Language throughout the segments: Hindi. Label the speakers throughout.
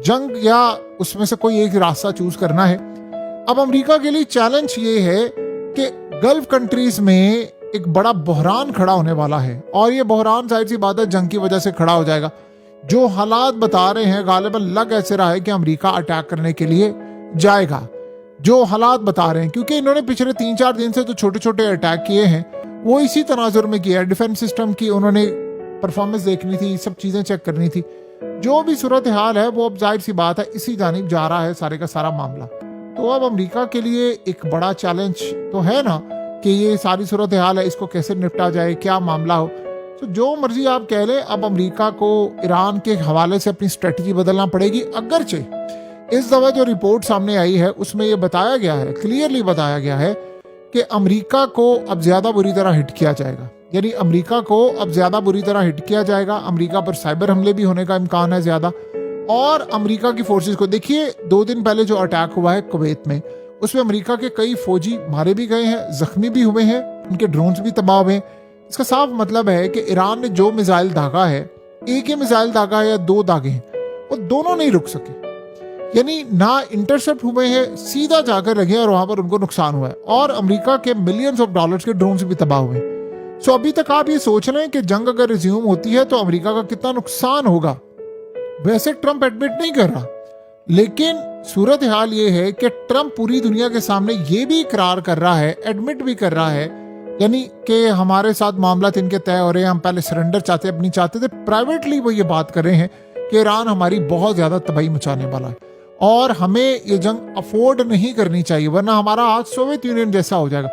Speaker 1: जंग या उसमें से कोई एक रास्ता चूज करना है। अब अमेरिका के लिए चैलेंज ये है कि गल्फ कंट्रीज में एक बड़ा बहरान खड़ा होने वाला है, और ये बहरान जाहिर सी बात है जंग की वजह से खड़ा हो जाएगा। जो हालात बता रहे हैं गालिबन लग ऐसे रहा है कि अमेरिका अटैक करने के लिए जाएगा, जो हालात बता रहे हैं, क्योंकि इन्होंने पिछले 3-4 दिन से जो छोटे छोटे अटैक किए हैं वो इसी तनाजुर में किया है। डिफेंस सिस्टम की उन्होंने परफॉर्मेंस देखनी थी, सब चीजें चेक करनी थी। जो भी सूरत हाल है वो अब जाहिर सी बात है इसी जानिब जा रहा है सारे का सारा मामला। तो अब अमेरिका के लिए एक बड़ा चैलेंज तो है ना कि ये सारी सूरत हाल है, इसको कैसे निपटा जाए, क्या मामला हो। तो जो मर्जी आप कह लें, अब अमेरिका को ईरान के हवाले से अपनी स्ट्रेटजी बदलना पड़ेगी। अगरचे इस दफा जो रिपोर्ट सामने आई है उसमें यह बताया गया है, क्लियरली बताया गया है कि अमेरिका को अब ज्यादा बुरी तरह हिट किया जाएगा, यानी अमेरिका को अब ज्यादा बुरी तरह हिट किया जाएगा। अमेरिका पर साइबर हमले भी होने का इम्कान है ज्यादा। और अमेरिका की फोर्सेस को देखिए, 2 दिन पहले जो अटैक हुआ है कुवैत में, उसमें अमेरिका के कई फौजी मारे भी गए हैं, जख्मी भी हुए हैं, उनके ड्रोन्स भी तबाह हुए हैं। इसका साफ मतलब है कि ईरान ने जो मिसाइल दागा है, एक ही मिसाइल दागा है या 2 दागे हैं, वो दोनों नहीं रुक सके, यानी ना इंटरसेप्ट हुए हैं, सीधा जाकर लगे और वहां पर उनको नुकसान हुआ है। और अमेरिका के मिलियंस ऑफ डॉलर्स के ड्रोन्स भी तबाह हुए हैं। सो अभी तक आप ये सोच रहे हैं कि जंग अगर रिज्यूम होती है तो अमेरिका का कितना नुकसान होगा। वैसे ट्रंप एडमिट नहीं कर रहा, लेकिन सूरत हाल ये है कि ट्रंप पूरी दुनिया के सामने ये भी इकरार कर रहा है, एडमिट भी कर रहा है, यानी कि हमारे साथ मामला इनके तय हो रहे हैं, हम पहले सरेंडर अपनी चाहते थे। प्राइवेटली वो ये बात कर रहे हैं कि ईरान हमारी बहुत ज्यादा तबाही मचाने वाला है और हमें ये जंग अफोर्ड नहीं करनी चाहिए, वरना हमारा आज सोवियत यूनियन जैसा हो जाएगा।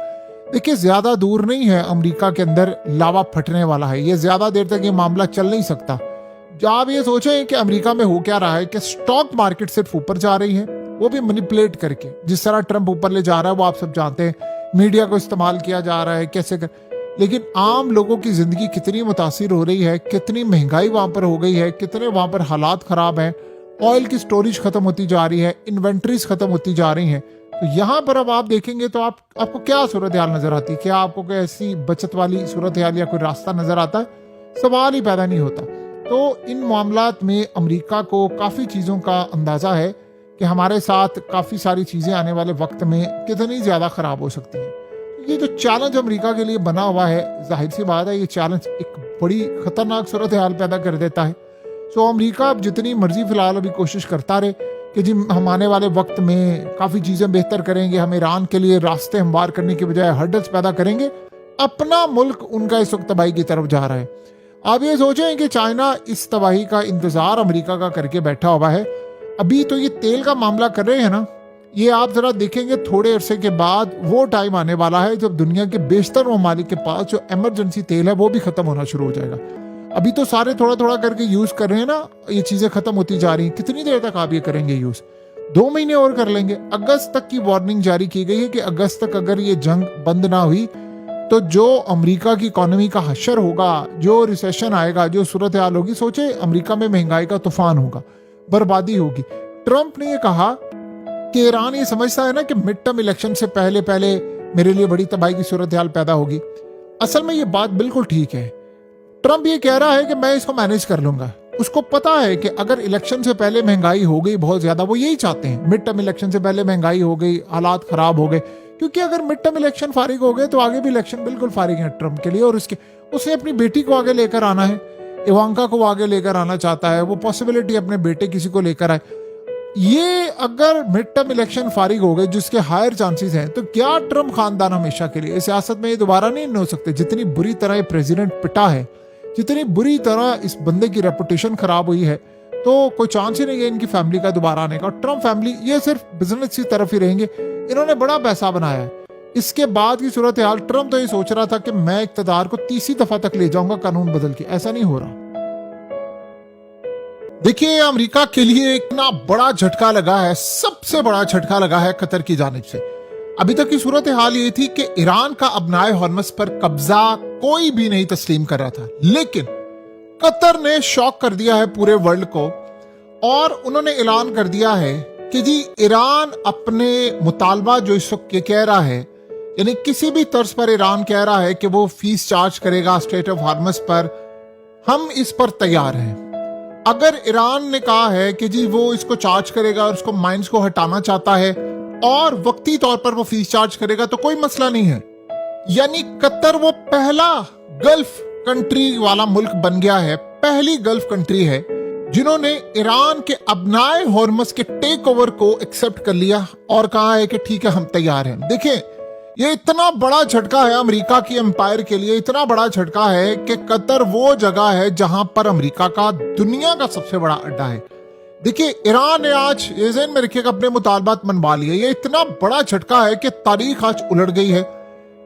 Speaker 1: देखिए, ज्यादा दूर नहीं है अमेरिका के अंदर लावा फटने वाला है, ये ज्यादा देर तक ये मामला चल नहीं सकता। आप ये सोचें कि अमेरिका में हो क्या रहा है कि स्टॉक मार्केट सिर्फ ऊपर जा रही है, वो भी मैनिपुलेट करके। जिस तरह ट्रंप ऊपर ले जा रहा है वो आप सब जानते हैं, मीडिया को इस्तेमाल किया जा रहा है कैसे कर। लेकिन आम लोगों की जिंदगी कितनी मुतासिर हो रही है, कितनी महंगाई वहां पर हो गई है, कितने वहां पर हालात खराब हैं, ऑयल की स्टोरेज खत्म होती जा रही है, इन्वेंट्रीज खत्म होती जा रही हैं। तो यहाँ पर अब आप देखेंगे तो आपको क्या सूरत हाल नजर आती है? क्या आपको कोई ऐसी बचत वाली सूरत हाल या कोई रास्ता नजर आता है? सवाल ही पैदा नहीं होता। तो इन मामलात में अमेरिका को काफ़ी चीज़ों का अंदाज़ा है कि हमारे साथ काफ़ी सारी चीज़ें आने वाले वक्त में कितनी ज़्यादा ख़राब हो सकती हैं। ये जो चैलेंज अमेरिका के लिए बना हुआ है, जाहिर सी बात है ये चैलेंज एक बड़ी ख़तरनाक सूरत हाल पैदा कर देता है। सो अमेरिका अब जितनी मर्जी फ़िलहाल अभी कोशिश करता रहे कि जी हम आने वाले वक्त में काफ़ी चीज़ें बेहतर करेंगे, हम ईरान के लिए रास्ते हमवार करने के बजाय हर्डल्स पैदा करेंगे, अपना मुल्क उनका इस वक्त तबाही की तरफ जा रहा है। आप ये सोचें कि चाइना इस तबाही का इंतजार अमेरिका का करके बैठा हुआ है। अभी तो ये तेल का मामला कर रहे हैं ना, ये आप जरा देखेंगे थोड़े अरसे के बाद वो टाइम आने वाला है जब दुनिया के बेशतर ममालिक के पास जो इमरजेंसी तेल है वो भी खत्म होना शुरू हो जाएगा। अभी तो सारे थोड़ा थोड़ा करके यूज कर रहे हैं ना, ये चीजें खत्म होती जा रही हैं। कितनी देर तक आप ये करेंगे यूज? 2 महीने और कर लेंगे। अगस्त तक की वार्निंग जारी की गई है कि अगस्त तक अगर ये जंग बंद ना हुई तो जो अमेरिका की इकोनॉमी का हशर होगा, जो रिसेशन आएगा, जो सूरत हाल होगी, सोचे अमेरिका में महंगाई का तूफान होगा, बर्बादी होगी। ट्रंप ने ये कहा कि ईरान ये समझता है ना कि मिड टर्म इलेक्शन से पहले पहले मेरे लिए बड़ी तबाही की सूरत हाल पैदा होगी। असल में ये बात बिल्कुल ठीक है। ट्रंप ये कह रहा है कि मैं इसको मैनेज कर लूंगा। उसको पता है कि अगर इलेक्शन से पहले महंगाई हो गई बहुत ज्यादा, वो यही चाहते हैं, मिड टर्म इलेक्शन से पहले महंगाई हो गई, हालात खराब हो गए, क्योंकि अगर मिड टर्म इलेक्शन फारिग हो गए तो आगे भी इलेक्शन बिल्कुल फारिग है ट्रंप के लिए। और उसे अपनी बेटी को आगे लेकर आना है, इवांका को आगे लेकर आना चाहता है, वो पॉसिबिलिटी अपने बेटे किसी को लेकर आए। ये अगर मिड टर्म इलेक्शन फारिग हो गए, जिसके हायर चांसेस हैं, तो क्या ट्रंप खानदान हमेशा के लिए सियासत में ये दोबारा नहीं हो सकते? जितनी बुरी तरह ये प्रेसिडेंट पिटा है, जितनी बुरी तरह इस बंदे की रेपुटेशन खराब हुई है, तो कोई चांस ही नहीं है इनकी फैमिली का दोबारा आने का। ट्रंप फैमिली ये सिर्फ बिजनेस की तरफ ही रहेंगे, इन्होंने बड़ा पैसा बनाया है। इसके बाद की सूरत हाल, ट्रंप तो ये सोच रहा था कि मैं इक़्तिदार को 30वीं दफा तक ले जाऊंगा कानून बदल के, ऐसा नहीं हो रहा। देखिए, अमेरिका के लिए इतना बड़ा झटका लगा है, सबसे बड़ा झटका लगा है कतर की जानिब से। अभी तक की सूरत हाल ये थी कि ईरान का अपनाए हॉर्मस पर कब्जा कोई भी नहीं तस्लीम कर रहा था, लेकिन कतर ने शॉक कर दिया है पूरे वर्ल्ड को और उन्होंने ऐलान कर दिया है कि जी ईरान अपने मुतालबा जो इस वक्त कह रहा है, यानी किसी भी तर्ज पर ईरान कह रहा है कि वो फीस चार्ज करेगा स्ट्रेट ऑफ हॉर्मस पर, हम इस पर तैयार हैं। अगर ईरान ने कहा है कि जी वो इसको चार्ज करेगा और उसको माइंस को हटाना चाहता है और वक्ती तौर पर वो फीस चार्ज करेगा तो कोई मसला नहीं है। यानी कतर वो पहला गल्फ कंट्री वाला मुल्क बन गया है, पहली गल्फ कंट्री है जिन्होंने ईरान के अबनाए हॉर्मस के टेक ओवर को एक्सेप्ट कर लिया और कहा है कि ठीक है हम तैयार हैं। देखिए ये इतना बड़ा झटका है अमेरिका की एम्पायर के लिए, इतना बड़ा झटका है कि कतर वो जगह है जहां पर अमेरिका का दुनिया का सबसे बड़ा अड्डा है। देखिए ईरान ने आज ये ज़हन में रखिएगा अपने मुतालबात मनवा लिए। ये इतना बड़ा झटका है कि तारीख आज उलट गई है।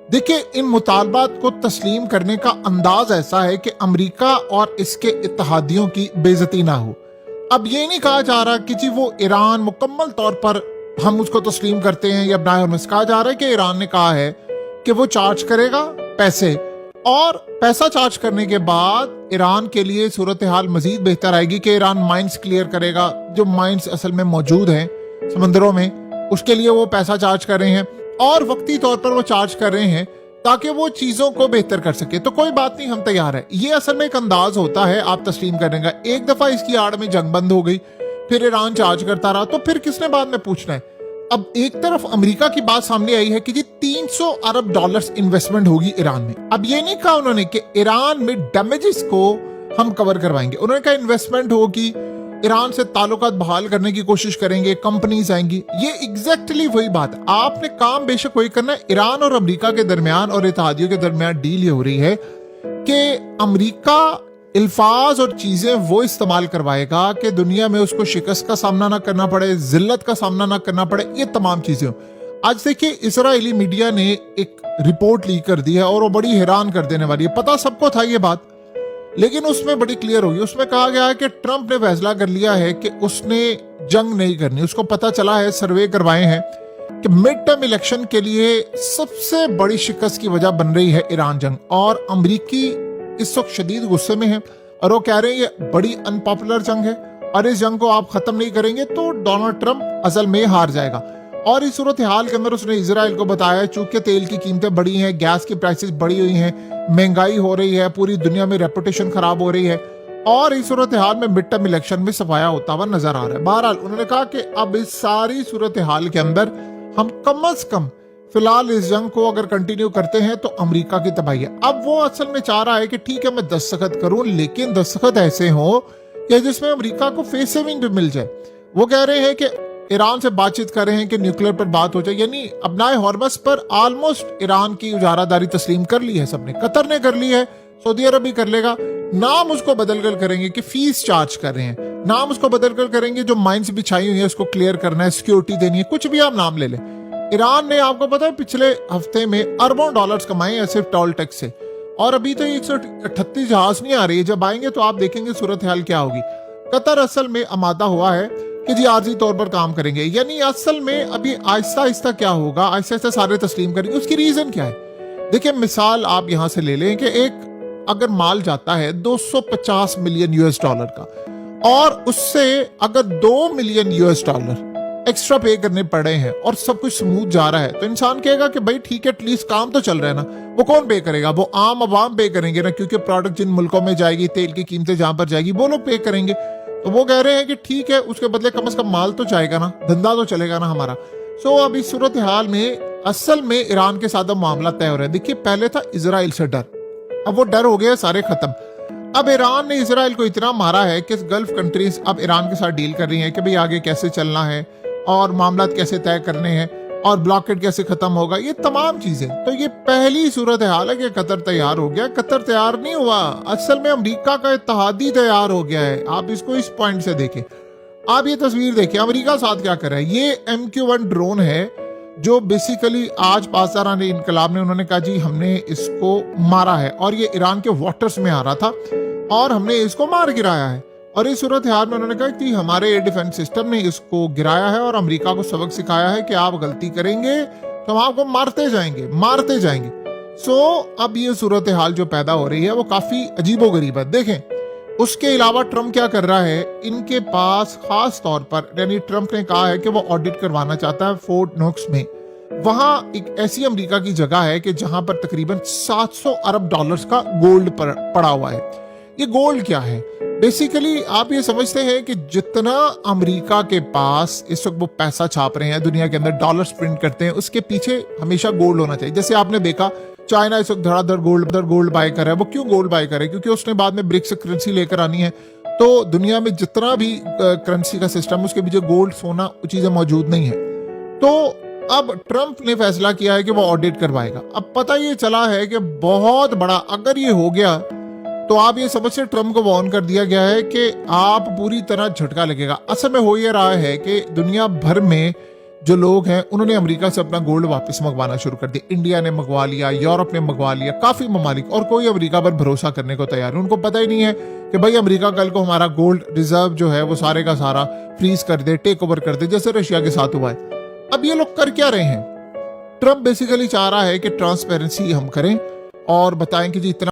Speaker 1: देखिए इन मुतालबात को तस्लीम करने का अंदाज ऐसा है कि अमेरिका और इसके इत्तेहादियों की बेइज्जती ना हो। अब ये नहीं कहा जा रहा कि जी वो ईरान मुकम्मल तौर पर हम उसको तस्लीम करते हैं या बनाए हॉर्मस। कहा जा रहा है कि ईरान ने कहा है कि वो चार्ज करेगा पैसे, और पैसा चार्ज करने के बाद ईरान के लिए सूरत हाल मजीद बेहतर आएगी कि ईरान माइंस क्लियर करेगा, जो माइंस असल में मौजूद हैं समंदरों में, उसके लिए वो पैसा चार्ज कर रहे हैं और वक्ती तौर पर वो चार्ज कर रहे हैं ताकि वो चीजों को बेहतर कर सके। तो कोई बात नहीं, हम तैयार है। ये असल में एक अंदाज होता है आप तस्लीम करने का। एक दफा इसकी आड़ में जंग बंद हो गई, फिर ईरान चार्ज करता रहा, तो फिर किसने बाद में पूछना है। अब एक तरफ अमेरिका की बात सामने आई है कि जी 300 अरब डॉलर्स इन्वेस्टमेंट होगी ईरान में। अब ये नहीं कहा उन्होंने कि ईरान में डैमेजेस को हम कवर करवाएंगे, उन्होंने कहा इन्वेस्टमेंट होगी, ईरान से ताल्लुकात बहाल करने की कोशिश करेंगे, कंपनीज आएंगी। ये एग्जैक्टली वही बात है। आपने काम बेशक वही करना है। ईरान और अमेरिका के दरमियान और इत्तेहादियों के दरमियान डील ये हो रही है कि अमेरिका अल्फाज और चीजें वो इस्तेमाल करवाएगा कि दुनिया में उसको शिकस्त का सामना ना करना पड़े, जिल्लत का सामना ना करना पड़े, ये तमाम चीजें। आज देखिए इजरायली मीडिया ने एक रिपोर्ट लीक कर दी है और वो बड़ी हैरान कर देने वाली है। पता सबको था ये बात, लेकिन उसमें बड़ी क्लियर होगी। उसमें कहा गया है कि ट्रंप ने फैसला कर लिया है कि उसने जंग नहीं करनी। उसको पता चला है, सर्वे करवाए हैं कि मिड टर्म इलेक्शन के लिए सबसे बड़ी शिकस्त की वजह बन रही है ईरान जंग, और अमरीकी इस वक्त शदीद गुस्से में है और वो कह रहे हैं ये बड़ी अनपॉपुलर जंग है और इस जंग को आप खत्म नहीं करेंगे तो डोनाल्ड ट्रंप असल में हार जाएगा। और इस सूरत हाल के अंदर उसने इजराइल को बताया चूंकि तेल की कीमतें बढ़ी हैं, गैस की प्राइसेस बढ़ी हुई हैं, महंगाई हो रही है, पूरी दुनिया में रेपुटेशन खराब हो रही है, और इस सूरत हाल में मिड टर्म इलेक्शन में सफाया होता हुआ नजर आ रहा है। बहरहाल उन्होंने कहा कि अब इस सारी सूरत हाल के अंदर हम कम अज कम फिलहाल इस जंग को अगर कंटिन्यू करते हैं तो अमेरिका की तबाही है। अब वो असल में चाह रहा है कि ठीक है मैं दस्तखत करूं, लेकिन दस्तखत ऐसे हो कि जिसमें अमेरिका को फेस सेविंग भी मिल जाए। वो कह रहे हैं कि ईरान से बातचीत कर रहे हैं कि न्यूक्लियर पर बात हो जाए, यानी अबनाए हॉर्मस पर ऑलमोस्ट ईरान की उजारादारी तस्लीम कर ली है सबने। कतर ने कर ली है, सऊदी अरब भी कर लेगा। नाम उसको बदल कर करेंगे कि फीस चार्ज कर रहे हैं, नाम उसको बदल कर करेंगे जो माइंस बिछाई हुई है उसको क्लियर करना है, सिक्योरिटी देनी है, कुछ भी आप नाम ले लें। ईरान ने आपको पता है पिछले हफ्ते में अरबों डॉलर्स कमाए हैं सिर्फ टोल टैक्स से, और अभी तो 138 जहाज नहीं आ रही है। जब आएंगे तो आप देखेंगे सूरत हाल क्या होगी। कतर असल में आमादा हुआ है कि जी आर्जी तौर पर काम करेंगे, यानी असल में अभी आहिस्ता आहिस्ता क्या होगा, आहिस्ता आहिस्ता सारे तस्लीम करेंगे। उसकी रीजन क्या है? देखिए मिसाल आप यहां से ले लें कि एक अगर माल जाता है 250 मिलियन यूएस डॉलर का, और उससे अगर 2 मिलियन यूएस डॉलर एक्स्ट्रा पे करने पड़े हैं और सब कुछ स्मूथ जा रहा है, तो इंसान कहेगा कि भाई ठीक है एटलीस्ट काम तो चल रहा है ना। वो कौन पे करेगा? वो आम आवाम पे करेंगे ना, क्योंकि प्रोडक्ट जिन मुल्कों में जाएगी, तेल की कीमतें जहां पर जाएगी वो लोग पे करेंगे। तो वो कह रहे हैं कि ठीक है उसके बदले कम से कम माल तो जाएगा ना, धंधा तो चलेगा ना हमारा। सो अब इस सूरत हाल में असल में ईरान के साथ मामला तय हो रहा है। देखिए पहले था इजराइल से डर, अब वो डर हो गया सारे खत्म। अब ईरान ने इजराइल को इतना मारा है कि गल्फ कंट्रीज अब ईरान के साथ डील कर रही हैं कि भाई आगे कैसे चलना है और मामला कैसे तय करने हैं और ब्लॉकेड कैसे खत्म होगा, ये तमाम चीजें। तो ये पहली सूरत हाल है कि कतर तैयार हो गया। कतर तैयार नहीं हुआ, असल में अमेरिका का इत्तेहादी तैयार हो गया है। आप इसको इस पॉइंट से देखें। आप ये तस्वीर देखिए अमेरिका साथ क्या कर रहा है। ये MQ-1 ड्रोन है जो बेसिकली आज पासदारान इनकलाब ने उन्होंने कहा जी हमने इसको मारा है, और ये ईरान के वाटर्स में आ रहा था और हमने इसको मार गिराया है। और इस सूरत हाल में उन्होंने कहा कि हमारे एयर डिफेंस सिस्टम ने इसको गिराया है और अमेरिका को सबक सिखाया है कि आप गलती करेंगे तो हम आपको मारते जाएंगे। सो अब ये सूरत हाल जो पैदा हो रही है वो काफी अजीबोगरीब है। देखें उसके अलावा ट्रंप क्या कर रहा है, इनके पास खास तौर पर यानी ट्रंप ने कहा है कि वो ऑडिट करवाना चाहता है फोर्ट नोक्स में। वहां एक ऐसी अमेरिका की जगह है कि जहां पर तकरीबन 700 अरब डॉलर्स का गोल्ड पड़ा हुआ है। ये गोल्ड क्या है? बेसिकली आप ये समझते हैं कि जितना अमेरिका के पास इस वक्त वो पैसा छाप रहे हैं, दुनिया के अंदर डॉलर्स प्रिंट करते हैं, उसके पीछे हमेशा गोल्ड होना चाहिए। जैसे आपने देखा चाइना इस वक्त धड़ाधड़ गोल्ड बाय कर रहा है। वो क्यों गोल्ड बाय करे? क्योंकि उसने बाद में ब्रिक्स करेंसी लेकर आनी है। तो दुनिया में जितना भी करेंसी का सिस्टम, उसके पीछे गोल्ड, सोना, वो चीजें मौजूद नहीं है। तो अब ट्रंप ने फैसला किया है कि वो ऑडिट करवाएगा। अब पता ये चला है कि बहुत बड़ा, अगर ये हो गया तो आप ये समझ से ट्रंप को वार्न कर दिया गया है कि आप पूरी तरह झटका लगेगा। असल में हो ये रहा है कि दुनिया भर में जो लोग हैं उन्होंने अमेरिका से अपना गोल्ड वापस मंगवाना शुरू कर दिया। इंडिया ने मंगवा लिया, यूरोप ने मंगवा लिया, काफी ममालिक, और कोई अमेरिका पर भरोसा करने को तैयार है। उनको पता ही नहीं है कि भाई अमेरिका कल को हमारा गोल्ड रिजर्व जो है वो सारे का सारा फ्रीज कर दे, टेक ओवर कर दे, जैसे रशिया के साथ हुआ है। अब ये लोग कर क्या रहे हैं? ट्रंप बेसिकली चाह रहा है कि ट्रांसपेरेंसी हम करें और बताएं कि जी इतना